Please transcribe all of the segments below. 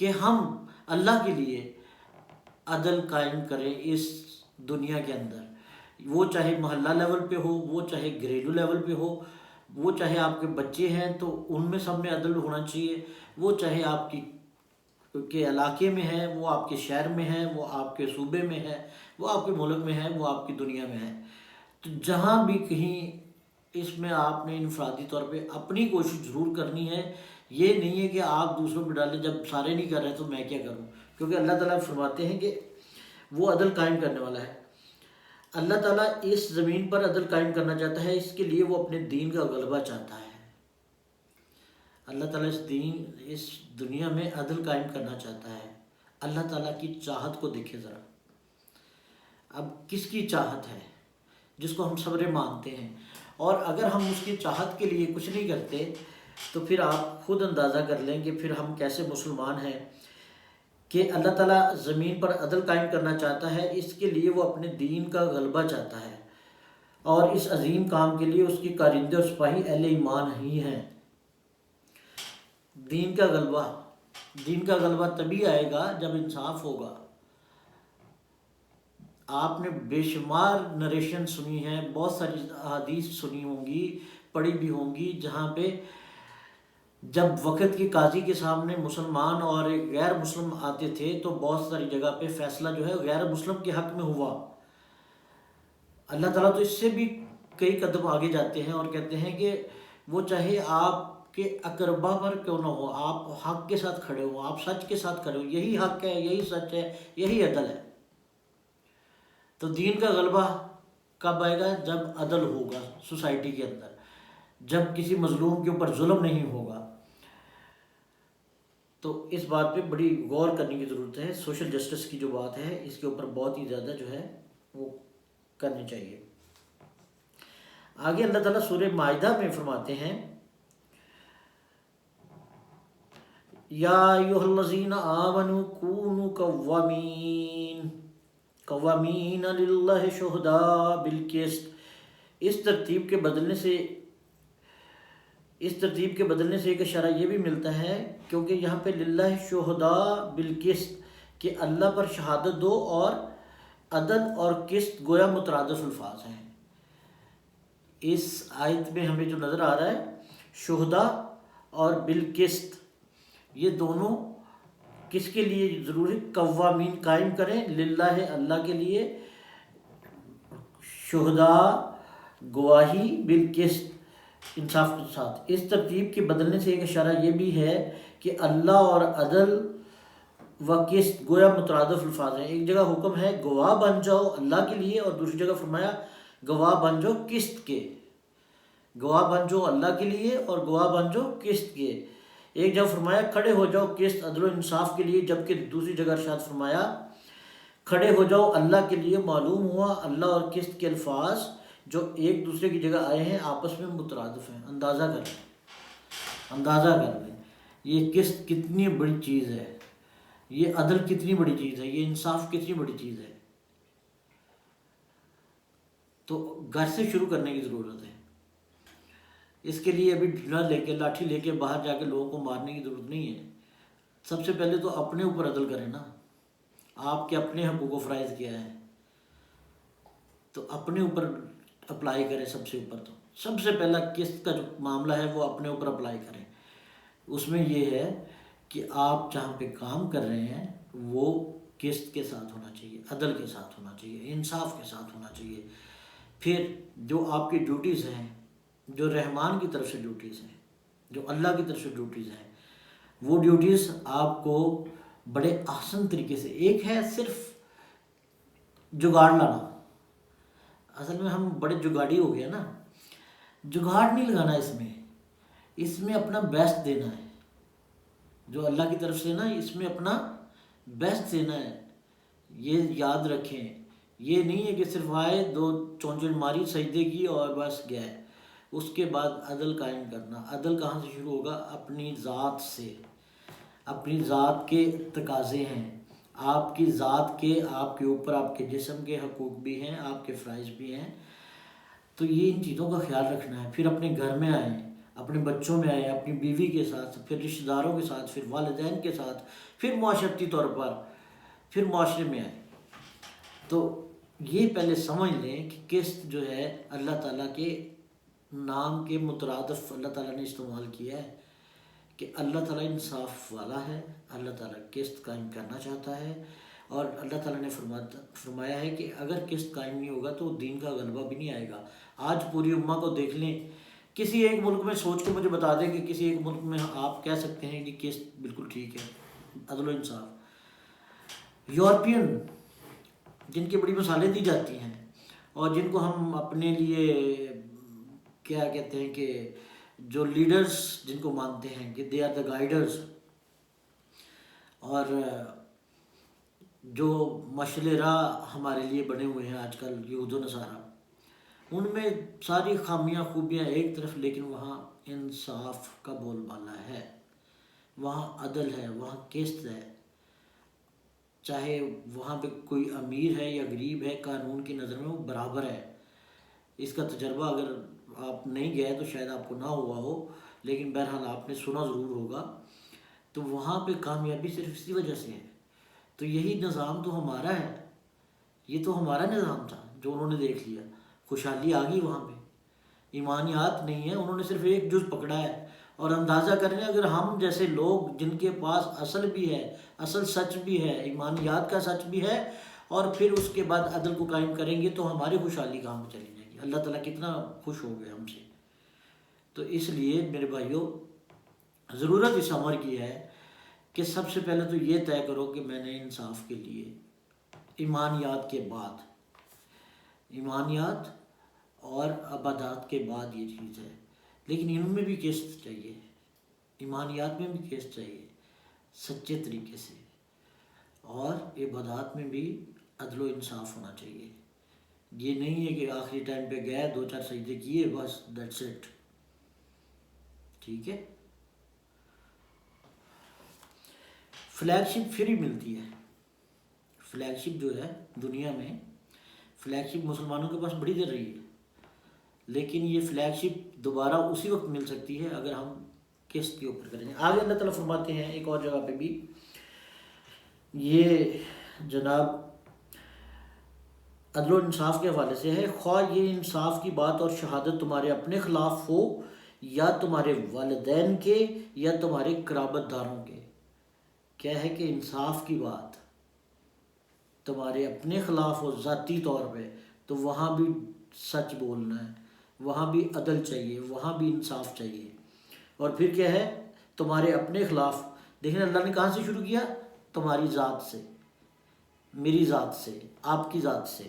کہ ہم اللہ کے لیے عدل قائم کریں اس دنیا کے اندر، وہ چاہے محلہ لیول پہ ہو، وہ چاہے گھریلو لیول پہ ہو، وہ چاہے آپ کے بچے ہیں تو ان میں سب میں عدل ہونا چاہیے، وہ چاہے آپ کے علاقے میں ہے، وہ آپ کے شہر میں ہے، وہ آپ کے صوبے میں ہے، وہ آپ کے ملک میں ہے، وہ آپ کی دنیا میں ہے۔ تو جہاں بھی کہیں اس میں آپ نے انفرادی طور پہ اپنی کوشش ضرور کرنی ہے، یہ نہیں ہے کہ آپ دوسروں پہ ڈالیں جب سارے نہیں کر رہے تو میں کیا کروں، کیونکہ اللہ تعالیٰ فرماتے ہیں کہ وہ عدل قائم کرنے والا ہے۔ اللہ تعالیٰ اس زمین پر عدل قائم کرنا چاہتا ہے، اس کے لیے وہ اپنے دین کا غلبہ چاہتا ہے۔ اللہ تعالیٰ اس دنیا میں عدل قائم کرنا چاہتا ہے۔ اللہ تعالیٰ کی چاہت کو دیکھے ذرا، اب کس کی چاہت ہے جس کو ہم صبر مانتے ہیں، اور اگر ہم اس کی چاہت کے لیے کچھ نہیں کرتے تو پھر آپ خود اندازہ کر لیں کہ پھر ہم کیسے مسلمان ہیں، کہ اللہ تعالیٰ زمین پر عدل قائم کرنا چاہتا ہے، اس کے لیے وہ اپنے دین کا غلبہ چاہتا ہے، اور اس عظیم کام کے لیے اس کی کارندے اور سپاہی اہل ایمان ہی ہیں۔ دین کا غلبہ تبھی آئے گا جب انصاف ہوگا۔ آپ نے بے شمار نریشن سنی ہے، بہت ساری احادیث سنی ہوں گی، پڑھی بھی ہوں گی، جہاں پہ جب وقت کے قاضی کے سامنے مسلمان اور ایک غیر مسلم آتے تھے تو بہت ساری جگہ پہ فیصلہ جو ہے غیر مسلم کے حق میں ہوا۔ اللہ تعالیٰ تو اس سے بھی کئی قدم آگے جاتے ہیں اور کہتے ہیں کہ وہ چاہے آپ کے اقربا پر کیوں نہ ہو، آپ حق کے ساتھ کھڑے ہو، آپ سچ کے ساتھ کھڑے ہو، یہی حق ہے، یہی سچ ہے، یہی عدل ہے۔ تو دین کا غلبہ کب آئے گا؟ جب عدل ہوگا سوسائٹی کے اندر، جب کسی مظلوم کے اوپر ظلم نہیں ہوگا۔ تو اس بات پہ بڑی غور کرنے کی ضرورت ہے۔ سوشل جسٹس کی جو بات ہے اس کے اوپر بہت ہی زیادہ جو ہے وہ کرنی چاہیے۔ آگے اللہ تعالیٰ سورہ مائدہ میں فرماتے ہیں، یا ایھا الذین آمنوا کونوا قوامین للہ شہداء بالقسط۔ اس ترتیب کے بدلنے سے ایک اشارہ یہ بھی ملتا ہے، کیونکہ یہاں پہ للہ شہداء بالقسط کہ اللہ پر شہادت دو، اور عدل اور قسط گویا مترادف الفاظ ہیں۔ اس آیت میں ہمیں جو نظر آ رہا ہے شہداء اور بالقسط، یہ دونوں کس کے لیے ضروری؟ قوامین، قائم کریں، للہ اللہ کے لیے، شہداء گواہی، بالقسط انصاف کے ساتھ۔ اس ترتیب کے بدلنے سے ایک اشارہ یہ بھی ہے کہ اللہ اور عدل و قسط گویا مترادف الفاظ ہیں۔ ایک جگہ حکم ہے گواہ بن جاؤ اللہ کے لیے، اور دوسری جگہ فرمایا گواہ بن جاؤ قسط کے۔ گواہ بن جاؤ اللہ کے لیے اور گواہ بن جاؤ قسط کے۔ ایک جگہ فرمایا کھڑے ہو جاؤ قسط، عدل و انصاف کے لیے، جبکہ دوسری جگہ ارشاد فرمایا کھڑے ہو جاؤ اللہ کے لیے۔ معلوم ہوا اللہ اور قسط کے الفاظ جو ایک دوسرے کی جگہ آئے ہیں آپس میں مترادف ہیں۔ اندازہ کر لیں یہ قسط کتنی بڑی چیز ہے، یہ عدل کتنی بڑی چیز ہے، یہ انصاف کتنی بڑی چیز ہے۔ تو گھر سے شروع کرنے کی ضرورت ہے۔ اس کے لیے ابھی ڈنڈا لے کے، لاٹھی لے کے باہر جا کے لوگوں کو مارنے کی ضرورت نہیں ہے۔ سب سے پہلے تو اپنے اوپر عدل کریں نا، آپ کے اپنے حقوق و فرائض کیا ہے تو اپنے اوپر اپلائی کریں۔ سب سے پہلا قسط کا جو معاملہ ہے وہ اپنے اوپر اپلائی کریں۔ اس میں یہ ہے کہ آپ جہاں پہ کام کر رہے ہیں وہ قسط کے ساتھ ہونا چاہیے، عدل کے ساتھ ہونا چاہیے، انصاف کے ساتھ ہونا چاہیے۔ پھر جو آپ کی ڈیوٹیز ہیں، جو رحمان کی طرف سے ڈیوٹیز ہیں، جو اللہ کی طرف سے ڈیوٹیز ہیں، وہ ڈیوٹیز آپ کو بڑے احسن طریقے سے، ایک ہے صرف جگاڑ لانا۔ اصل میں ہم بڑے جگاڑی ہو گئے نا، جگاڑ نہیں لگانا، اس میں اپنا بیسٹ دینا ہے۔ جو اللہ کی طرف سے نا، اس میں اپنا بیسٹ دینا ہے۔ یہ یاد رکھیں، یہ نہیں ہے کہ صرف آئے، دو چونچل ماری، سجدے کی اور بس گئے۔ اس کے بعد عدل قائم کرنا۔ عدل کہاں سے شروع ہوگا؟ اپنی ذات سے۔ اپنی ذات کے تقاضے ہیں، آپ کی ذات کے، آپ کے اوپر آپ کے جسم کے حقوق بھی ہیں، آپ کے فرائض بھی ہیں، تو یہ ان چیزوں کا خیال رکھنا ہے۔ پھر اپنے گھر میں آئیں، اپنے بچوں میں آئے، اپنی بیوی کے ساتھ، پھر رشتہ داروں کے ساتھ، پھر والدین کے ساتھ، پھر معاشرتی طور پر، پھر معاشرے میں آئے۔ تو یہ پہلے سمجھ لیں کہ قسط جو ہے اللہ تعالیٰ کے نام کے مترادف اللہ تعالیٰ نے استعمال کیا ہے، کہ اللہ تعالیٰ انصاف والا ہے، اللہ تعالیٰ قسط قائم کرنا چاہتا ہے، اور اللہ تعالیٰ نے فرمایا ہے کہ اگر قسط قائم نہیں ہوگا تو دین کا غلبہ بھی نہیں آئے گا۔ آج پوری امہ کو دیکھ لیں، کسی ایک ملک میں سوچ کے مجھے بتا دیں کہ کسی ایک ملک میں آپ کہہ سکتے ہیں کہ قسط بالکل ٹھیک ہے، عدل و انصاف۔ یورپین جن کی بڑی مثالیں دی جاتی ہیں اور جن کو ہم اپنے لیے کیا کہتے ہیں کہ جو لیڈرز جن کو مانتے ہیں کہ دے آر دا گائیڈرز، اور جو مشعل راہ ہمارے لیے بنے ہوئے ہیں آج کل یہود و نصارہ، ان میں ساری خامیاں خوبیاں ایک طرف، لیکن وہاں انصاف کا بول بالا ہے، وہاں عدل ہے، وہاں قسط ہے، چاہے وہاں پہ کوئی امیر ہے یا غریب ہے، قانون کی نظر میں وہ برابر ہے۔ اس کا تجربہ اگر آپ نہیں گئے تو شاید آپ کو نہ ہوا ہو، لیکن بہرحال آپ نے سنا ضرور ہوگا۔ تو وہاں پہ کامیابی صرف اسی وجہ سے ہے۔ تو یہی نظام تو ہمارا ہے، یہ تو ہمارا نظام تھا جو انہوں نے دیکھ لیا، خوشحالی آ گئی وہاں پہ، ایمانیات نہیں ہے، انہوں نے صرف ایک جز پکڑا ہے۔ اور اندازہ کریں اگر ہم جیسے لوگ جن کے پاس اصل بھی ہے، اصل سچ بھی ہے، ایمانیات کا سچ بھی ہے، اور پھر اس کے بعد عدل کو قائم کریں گے تو ہماری خوشحالی کہاں پہ چلی جائے گی؟ اللہ تعالیٰ کتنا خوش ہو گئے ہم سے۔ تو اس لیے میرے بھائیوں، ضرورت اس امر کی ہے کہ سب سے پہلے تو یہ طے کرو کہ میں نے انصاف کے لیے، ایمانیات کے بعد، ایمانیات اور عبادات کے بعد یہ چیز ہے، لیکن ان میں بھی قسط چاہیے، ایمانیات میں بھی قسط چاہیے سچے طریقے سے، اور عبادات میں بھی عدل و انصاف ہونا چاہیے۔ یہ نہیں ہے کہ آخری ٹائم پہ گئے، 2-4 سجدے کیے، بس دیٹس اٹ، ٹھیک ہے۔ فلیگ شپ فری ملتی ہے، فلیگ شپ جو ہے دنیا میں، فلیگ شپ مسلمانوں کے پاس بڑی دیر رہی ہے، لیکن یہ فلیگ شپ دوبارہ اسی وقت مل سکتی ہے اگر ہم قسط کے اوپر کریں گے۔ آگے اللہ تعالیٰ فرماتے ہیں ایک اور جگہ پہ بھی، یہ جناب عدل و انصاف کے حوالے سے ہے، خواہ یہ انصاف کی بات اور شہادت تمہارے اپنے خلاف ہو یا تمہارے والدین کے یا تمہارے قرابت داروں کے۔ کیا ہے کہ انصاف کی بات تمہارے اپنے خلاف ہو ذاتی طور پہ، تو وہاں بھی سچ بولنا ہے، وہاں بھی عدل چاہیے، وہاں بھی انصاف چاہیے۔ اور پھر کیا ہے، تمہارے اپنے خلاف، دیکھیں اللہ نے کہاں سے شروع کیا؟ تمہاری ذات سے، میری ذات سے، آپ کی ذات سے،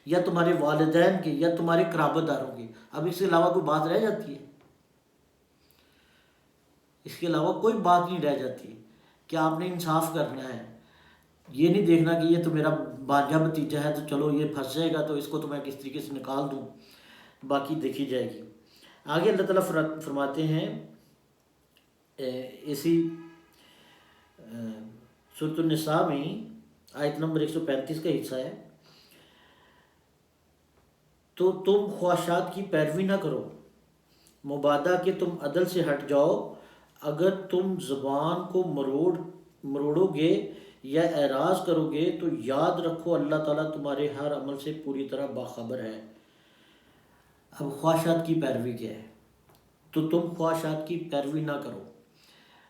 یا تمہارے والدین کے یا تمہارے قرابت داروں کے۔ اب اس کے علاوہ کوئی بات رہ جاتی ہے؟ اس کے علاوہ کوئی بات نہیں رہ جاتی کہ آپ نے انصاف کرنا ہے۔ یہ نہیں دیکھنا کہ یہ تو میرا بانجھا بھتیجا ہے تو چلو یہ پھنس جائے گا تو اس کو تو میں کس طریقے سے نکال دوں، باقی دیکھی جائے گی۔ آگے اللہ تعالیٰ فرماتے ہیں اسی سورۃ النساء میں آیت نمبر 135 کا حصہ ہے، تو تم خواہشات کی پیروی نہ کرو، مبادا کہ تم عدل سے ہٹ جاؤ، اگر تم زبان کو مروڑو گے یا اعراض کرو گے تو یاد رکھو اللہ تعالیٰ تمہارے ہر عمل سے پوری طرح باخبر ہے۔ اب خواہشات کی پیروی کیا ہے؟ تو تم خواہشات کی پیروی نہ کرو۔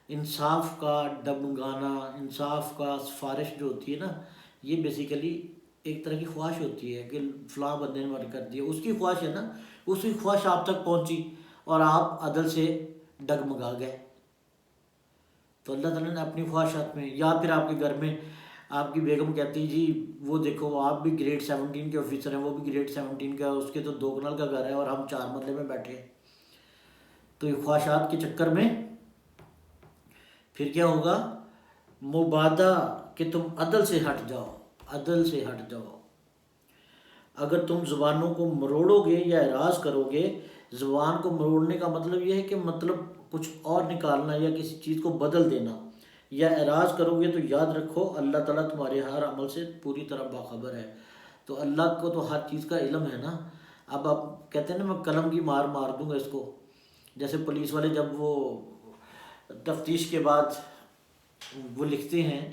انصاف کا ڈگمگانا، انصاف کا سفارش جو ہوتی ہے نا، یہ بیسیکلی ایک طرح کی خواہش ہوتی ہے کہ فلاں بندے نے مر کر دیا، اس کی خواہش ہے نا، اس کی خواہش آپ تک پہنچی اور آپ عدل سے ڈگمگا گئے، تو اللہ تعالیٰ نے اپنی خواہشات میں، یا پھر آپ کے گھر میں آپ کی بیگم کہتی جی وہ دیکھو آپ بھی گریڈ 17 کے آفیسر ہیں، وہ بھی گریڈ 17 کا، اس کے تو 2 کنال کا گھر ہے اور ہم 4 مرلے میں بیٹھے ہیں، تو یہ خواہشات کے چکر میں پھر کیا ہوگا؟ مبادا کہ تم عدل سے ہٹ جاؤ، عدل سے ہٹ جاؤ، اگر تم زبانوں کو مروڑو گے یا اعراض کرو گے۔ زبان کو مروڑنے کا مطلب یہ ہے کہ مطلب کچھ اور نکالنا یا کسی چیز کو بدل دینا، یا اعراض کرو گے تو یاد رکھو اللہ تعالیٰ تمہارے ہر عمل سے پوری طرح باخبر ہے۔ تو اللہ کو تو ہر چیز کا علم ہے نا۔ اب آپ کہتے ہیں نا میں قلم کی مار دوں گا اس کو، جیسے پولیس والے جب وہ تفتیش کے بعد وہ لکھتے ہیں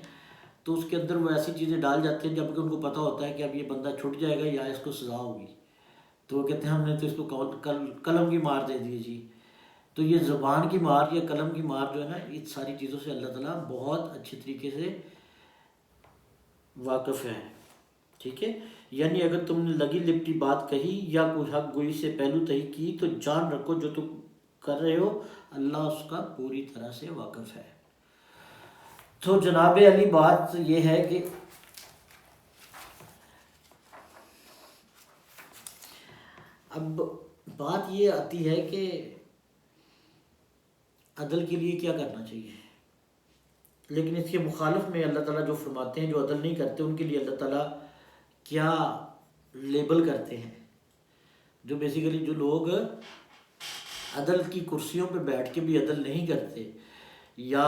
تو اس کے اندر وہ ایسی چیزیں ڈال جاتے ہیں جبکہ ان کو پتہ ہوتا ہے کہ اب یہ بندہ چھٹ جائے گا یا اس کو سزا ہوگی، تو وہ کہتے ہیں ہم نے تو اس کو قلم کی مار دے دی جی۔ تو یہ زبان کی مار یا قلم کی مار جو ہے نا، ان ساری چیزوں سے اللہ تعالیٰ بہت اچھے طریقے سے واقف ہے، ٹھیک ہے۔ یعنی اگر تم نے لگی لپٹی بات کہی یا کوئی حق گوئی سے پہلو تہی کی تو جان رکھو جو تم کر رہے ہو اللہ اس کا پوری طرح سے واقف ہے۔ تو جناب علی بات یہ ہے کہ اب بات یہ آتی ہے کہ عدل کے لیے کیا کرنا چاہیے، لیکن اس کے مخالف میں اللہ تعالیٰ جو فرماتے ہیں جو عدل نہیں کرتے ان کے لیے اللہ تعالیٰ کیا لیبل کرتے ہیں۔ جو بیسیکلی جو لوگ عدل کی کرسیوں پہ بیٹھ کے بھی عدل نہیں کرتے یا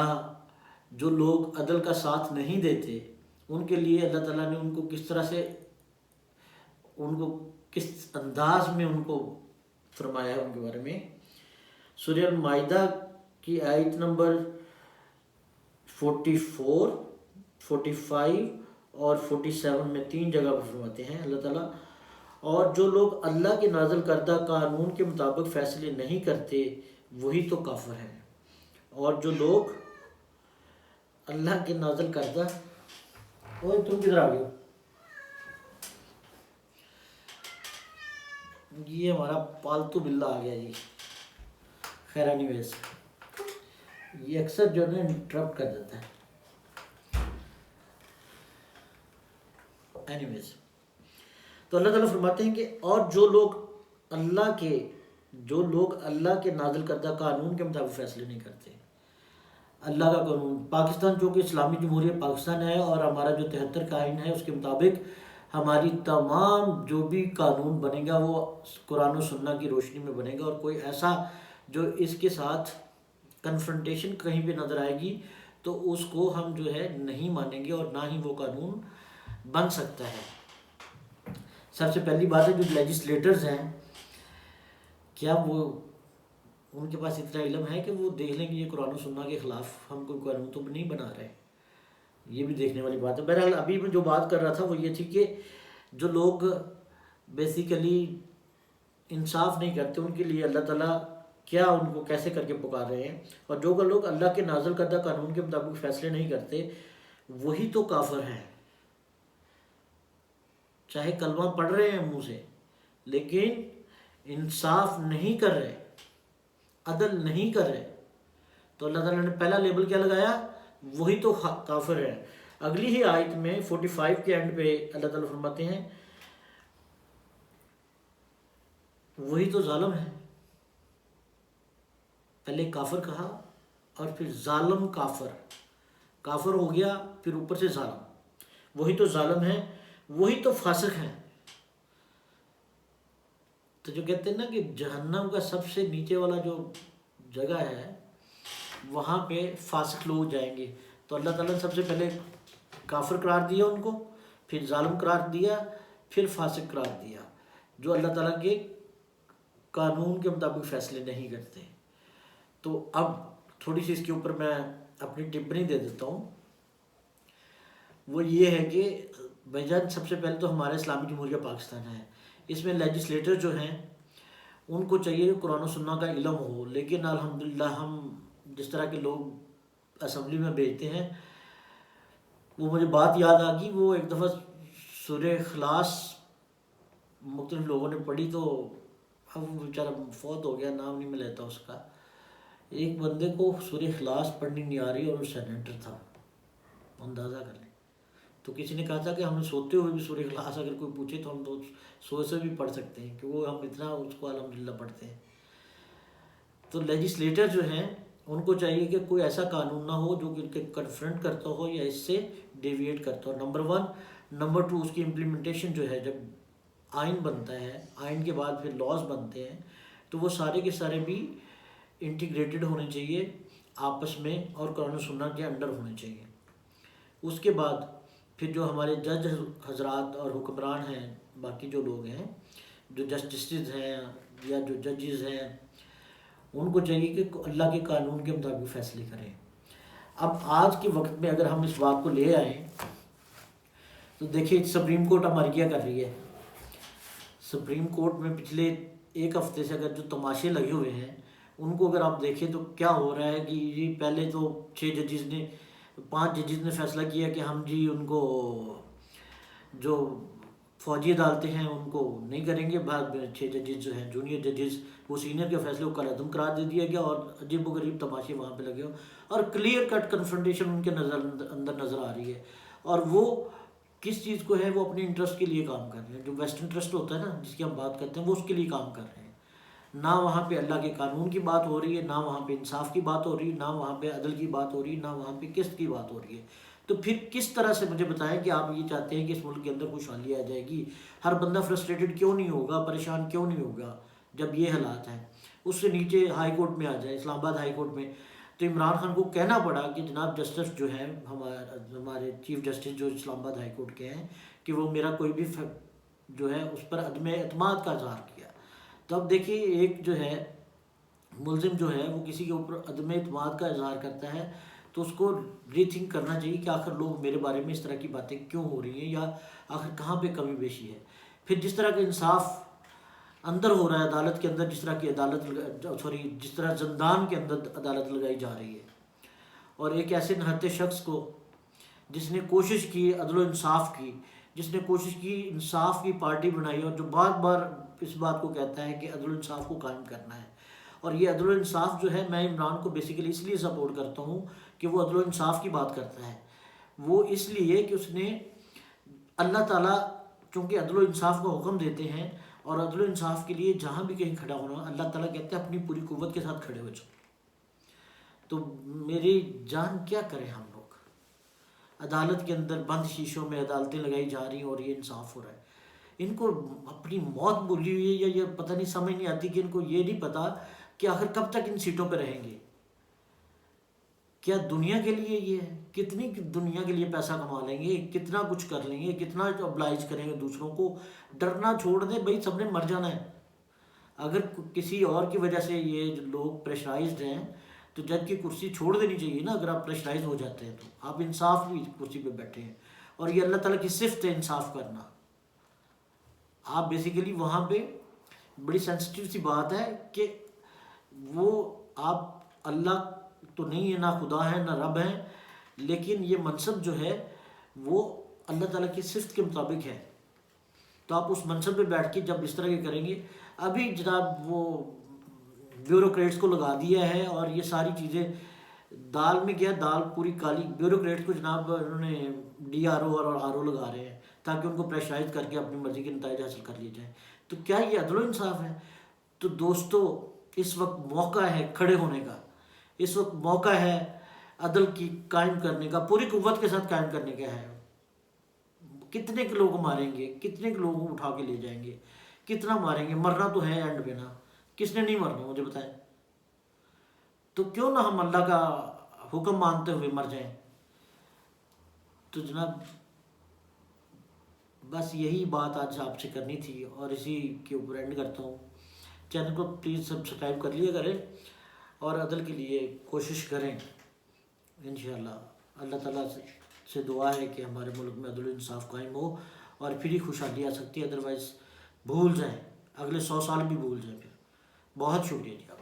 جو لوگ عدل کا ساتھ نہیں دیتے، ان کے لیے اللہ تعالیٰ نے ان کو کس طرح سے، ان کو کس انداز میں ان کو فرمایا ہے ان کے بارے میں۔ سورہ المائدہ کی آیت نمبر 44، 45 اور 47 میں 3 جگہ پر فرماتے ہیں اللہ تعالیٰ، اور جو لوگ اللہ کے نازل کردہ قانون کے مطابق فیصلے نہیں کرتے وہی تو کافر ہیں، اور جو لوگ اللہ کے نازل کردہ، اوہ تم کدھر آ گئے ہو؟ یہ ہمارا پالتو بلہ آ گیا جی، خیر اینی ویز یہ اکثر جو ہے نا انٹرپٹ کر دیتا ہے۔ اینی ویز تو اللہ تعالیٰ فرماتے ہیں کہ اور جو لوگ اللہ کے نازل کردہ قانون کے مطابق فیصلے نہیں کرتے، اللہ کا قانون، پاکستان جو کہ اسلامی جمہوریہ پاکستان ہے اور ہمارا جو 73 کا آئین ہے اس کے مطابق ہماری تمام جو بھی قانون بنے گا وہ قرآن و سنہ کی روشنی میں بنے گا، اور کوئی ایسا جو اس کے ساتھ کنفرنٹیشن کہیں پہ نظر آئے گی تو اس کو ہم جو ہے نہیں مانیں گے اور نہ ہی وہ قانون بن سکتا ہے۔ سب سے پہلی بات ہے جو لیجسلیٹرز ہیں، کیا وہ ان کے پاس اتنا علم ہے کہ وہ دیکھ لیں کہ یہ قرآن و سنہ کے خلاف ہم کوئی قانون تو نہیں بنا رہے؟ یہ بھی دیکھنے والی بات ہے۔ بہرحال ابھی میں جو بات کر رہا تھا وہ یہ تھی کہ جو لوگ بیسیکلی انصاف نہیں کرتے ان کے لیے اللہ تعالیٰ کیا ان کو کیسے کر کے پکار رہے ہیں، اور جو لوگ اللہ کے نازل کردہ قانون کے مطابق فیصلے نہیں کرتے وہی تو کافر ہیں، چاہے کلمہ پڑھ رہے ہیں منہ سے لیکن انصاف نہیں کر رہے، عدل نہیں کر رہے، تو اللہ تعالیٰ نے پہلا لیبل کیا لگایا؟ وہی تو کافر ہے۔ اگلی ہی آیت میں 45 کے اینڈ پہ اللہ تعالیٰ فرماتے ہیں وہی تو ظالم ہے۔ پہلے کافر کہا اور پھر ظالم کافر ہو گیا، پھر اوپر سے ظالم، وہی تو ظالم ہے، وہی تو فاسق ہیں۔ تو جو کہتے ہیں نا کہ جہنم کا سب سے نیچے والا جو جگہ ہے وہاں پہ فاسق لوگ جائیں گے، تو اللہ تعالیٰ نے سب سے پہلے کافر قرار دیا ان کو، پھر ظالم قرار دیا، پھر فاسق قرار دیا، جو اللہ تعالیٰ کے قانون کے مطابق فیصلے نہیں کرتے۔ تو اب تھوڑی سی اس کے اوپر میں اپنی ٹپنی دے دیتا ہوں، وہ یہ ہے کہ بھائی جان سب سے پہلے تو ہمارا اسلامی جمہوریہ پاکستان ہے، اس میں لیجسلیٹر جو ہیں ان کو چاہیے قرآن و سنہ کا علم ہو، لیکن الحمدللہ ہم جس طرح کے لوگ اسمبلی میں بھیجتے ہیں، وہ مجھے بات یاد آ گئی، وہ ایک دفعہ سورہ اخلاص مختلف لوگوں نے پڑھی، تو اب وہ بیچارہ فوت ہو گیا، نام نہیں میں لیتا اس کا، ایک بندے کو سورہ اخلاص پڑھنی نہیں آ رہی اور وہ سینیٹر تھا، اندازہ کر لیں۔ تو کسی نے کہا تھا کہ ہمیں سوتے ہوئے بھی سورہ اخلاص اگر کوئی پوچھے تو ہم تو سو سے بھی پڑھ سکتے ہیں، کہ وہ ہم اتنا اس کو الحمدللہ پڑھتے ہیں۔ تو لیجسلیٹر جو ہیں ان کو چاہیے کہ کوئی ایسا قانون نہ ہو جو کہ کنفرنٹ کرتا ہو یا اس سے ڈیویٹ کرتا ہو، نمبر 1۔ نمبر 2 اس کی امپلیمنٹیشن جو ہے، جب آئین بنتا ہے، آئین کے بعد پھر لاز بنتے ہیں، تو وہ سارے کے سارے بھی انٹیگریٹڈ ہونے چاہیے آپس میں اور قرآن و سنہ کے انڈر ہونے چاہیے۔ اس کے بعد پھر جو ہمارے جج حضرات اور حکمران ہیں، باقی جو لوگ ہیں جو جسٹسز ہیں یا جو ججز ہیں، ان کو چاہیے کہ اللہ کے قانون کے مطابق فیصلے کریں۔ اب آج کے وقت میں اگر ہم اس بات کو لے آئیں تو دیکھیے سپریم کورٹ ہماری کیا کر رہی ہے۔ سپریم کورٹ میں پچھلے ایک ہفتے سے اگر جو تماشے لگے ہوئے ہیں ان کو اگر آپ دیکھیں تو کیا ہو رہا ہے کہ جی پہلے تو 5 ججز نے فیصلہ کیا کہ ہم جی ان کو جو فوجی عدالتیں ہیں ان کو نہیں کریں گے، بعد میں 6 ججز جو ہیں جونیئر ججز وہ سینئر کے فیصلے کو کالعدم قرار دے دیا گیا، اور عجیب و غریب تماشے وہاں پہ لگے ہو اور کلیئر کٹ کنفرنٹیشن ان کے اندر نظر آ رہی ہے، اور وہ کس چیز کو ہے، وہ اپنے انٹرسٹ کے لیے کام کر رہے ہیں، جو ویسٹ انٹرسٹ ہوتا ہے نا جس کی ہم بات کرتے ہیں وہ اس کے لیے کام کر رہے ہیں۔ نہ وہاں پہ اللہ کے قانون کی بات ہو رہی ہے، نہ وہاں پہ انصاف کی بات ہو رہی ہے، نہ وہاں پہ عدل کی بات ہو رہی ہے، نہ وہاں پہ قسط کی بات ہو رہی ہے۔ تو پھر کس طرح سے مجھے بتائیں کہ آپ یہ چاہتے ہیں کہ اس ملک کے اندر خوشحالی آ جائے گی؟ ہر بندہ فرسٹریٹڈ کیوں نہیں ہوگا، پریشان کیوں نہیں ہوگا جب یہ حالات ہیں؟ اس سے نیچے ہائی کورٹ میں آ جائے، اسلام آباد ہائی کورٹ میں، تو عمران خان کو کہنا پڑا کہ جناب جسٹس جو ہیں ہمارے چیف جسٹس جو اسلام آباد ہائی کورٹ کے ہیں کہ وہ میرا کوئی بھی جو ہے اس پر عدم اعتماد کا اظہار کیا۔ تو اب دیکھیے ایک جو ہے ملزم جو ہے وہ کسی کے اوپر عدم اعتماد کا اظہار کرتا ہے تو اس کو ری تھنک کرنا چاہیے کہ آخر لوگ میرے بارے میں اس طرح کی باتیں کیوں ہو رہی ہیں، یا آخر کہاں پہ کمی بیشی ہے۔ پھر جس طرح کا انصاف اندر ہو رہا ہے عدالت کے اندر، جس طرح زندان کے اندر عدالت لگائی جا رہی ہے، اور ایک ایسے نہتے شخص کو جس نے کوشش کی عدل و انصاف کی، جس نے کوشش کی انصاف کی پارٹی بنائی، اور جو بار بار اس بات کو کہتا ہے کہ عدل و انصاف کو قائم کرنا ہے۔ اور یہ عدل و انصاف جو ہے، میں عمران کو بیسیکلی اس لیے سپورٹ کرتا ہوں کہ وہ عدل و انصاف کی بات کرتا ہے، وہ اس لیے کہ اس نے اللہ تعالیٰ چونکہ عدل و انصاف کا حکم دیتے ہیں، اور عدل و انصاف کے لیے جہاں بھی کہیں کھڑا ہونا اللہ تعالیٰ کہتے ہیں اپنی پوری قوت کے ساتھ کھڑے ہو جاؤ۔ تو میری جان کیا کریں ہم لوگ، عدالت کے اندر بند شیشوں میں عدالتیں لگائی جا رہی ہیں اور یہ انصاف ہو رہا ہے۔ ان کو اپنی موت بولی ہوئی ہے، یا یہ پتہ نہیں، سمجھ نہیں آتی کہ ان کو یہ نہیں پتا کہ آخر کب تک ان سیٹوں پہ رہیں گے۔ کیا دنیا کے لیے یہ ہے؟ کتنی دنیا کے لیے پیسہ کما لیں گے، کتنا کچھ کر لیں گے، کتنا oblige کریں گے دوسروں کو۔ ڈرنا چھوڑ دیں بھائی، سب نے مر جانا ہے۔ اگر کسی اور کی وجہ سے یہ لوگ پریشرائزڈ ہیں تو جج کی کرسی چھوڑ دینی چاہیے نا۔ اگر آپ پریشرائز ہو جاتے ہیں تو آپ انصاف کی کرسی پہ بیٹھے ہیں، اور یہ اللہ تعالیٰ کی صفت ہے انصاف کرنا۔ آپ بیسیکلی وہاں پہ بڑی سینسٹیو سی بات ہے کہ وہ آپ اللہ تو نہیں ہے، نہ خدا ہے، نہ رب ہیں، لیکن یہ منصب جو ہے وہ اللہ تعالیٰ کی صفت کے مطابق ہے۔ تو آپ اس منصب پہ بیٹھ کے جب اس طرح کے کریں گے، ابھی جناب وہ بیوروکریٹس کو لگا دیا ہے، اور یہ ساری چیزیں دال میں کیا، دال پوری کالی، بیوروکریٹس کو جناب انہوں نے ڈی آر او اور آر او لگا رہے ہیں تاکہ ان کو پریشرائز کر کے اپنی مرضی کے نتائج حاصل کر لیے جائیں۔ تو کیا یہ عدل و انصاف ہے؟ تو دوستو اس وقت موقع ہے کھڑے ہونے کا، اس وقت موقع ہے عدل کی قائم کرنے کا، پوری قوت کے ساتھ قائم کرنے کا ہے۔ کتنے کے لوگ ماریں گے، کتنے کے لوگوں کو اٹھا کے لے جائیں گے، کتنا ماریں گے؟ مرنا تو ہے اینڈ پہ نا، کس نے نہیں مرنا مجھے بتائیں؟ تو کیوں نہ ہم اللہ کا حکم مانتے ہوئے مر جائیں؟ تو جناب بس یہی بات آج آپ سے کرنی تھی، اور اسی کے اوپر اینڈ کرتا ہوں۔ چینل کو پلیز سبسکرائب کر لیے کریں، اور عدل کے لیے کوشش کریں انشاءاللہ۔ اللہ تعالیٰ سے دعا ہے کہ ہمارے ملک میں عدل و انصاف قائم ہو، اور پھر ہی خوشحالی آ سکتی ہے، ادروائز بھول جائیں، اگلے 100 سال بھی بھول جائیں۔ پھر بہت شکریہ جی آپ۔